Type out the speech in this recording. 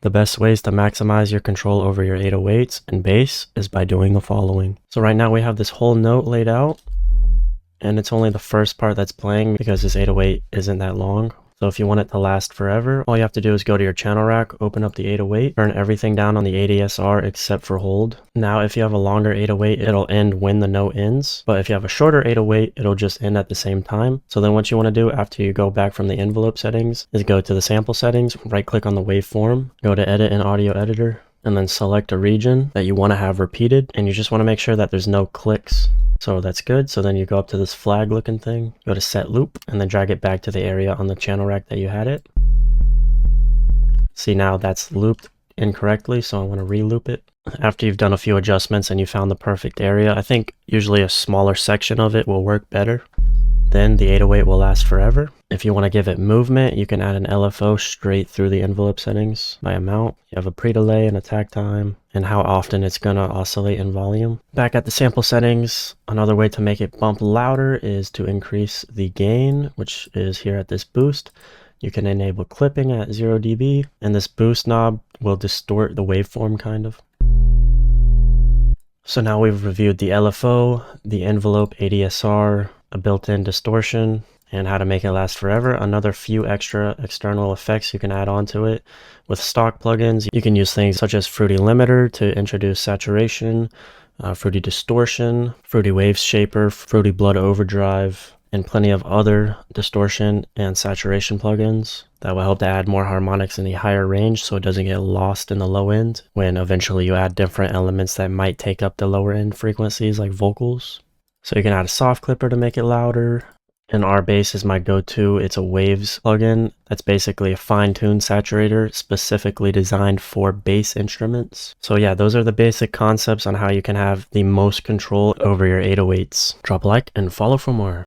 The best ways to maximize your control over your 808s and bass is by doing the following. So right now we have this whole note laid out, and it's only the first part that's playing because this 808 isn't that long. So if you want it to last forever, all you have to do is go to your channel rack, open up the 808, turn everything down on the ADSR except for hold. Now if you have a longer 808, it'll end when the note ends. But if you have a shorter 808, it'll just end at the same time. So then what you want to do after you go back from the envelope settings is go to the sample settings, right click on the waveform, go to edit in audio editor, and then select a region that you want to have repeated. And you just want to make sure that there's no clicks. So that's good. So then you go up to this flag looking thing, go to set loop, and then drag it back to the area on the channel rack that you had it. See, now that's looped incorrectly, so I want to re-loop it. After you've done a few adjustments and you found the perfect area, I think usually a smaller section of it will work better. Then the 808 will last forever. If you want to give it movement, you can add an LFO straight through the envelope settings by amount. You have a pre-delay and attack time, and how often it's going to oscillate in volume. Back at the sample settings, another way to make it bump louder is to increase the gain, which is here at this boost. You can enable clipping at 0 dB, and this boost knob will distort the waveform kind of. So now we've reviewed the LFO, the envelope ADSR, a built-in distortion, and how to make it last forever. Another few extra external effects you can add onto it. With stock plugins, you can use things such as Fruity Limiter to introduce saturation, Fruity Distortion, Fruity Waves Shaper, Fruity Blood Overdrive, and plenty of other distortion and saturation plugins that will help to add more harmonics in the higher range so it doesn't get lost in the low end when eventually you add different elements that might take up the lower end frequencies like vocals. So you can add a soft clipper to make it louder. And R-Bass is my go-to. It's a Waves plugin that's basically a fine-tuned saturator specifically designed for bass instruments. So yeah, those are the basic concepts on how you can have the most control over your 808s. Drop a like and follow for more.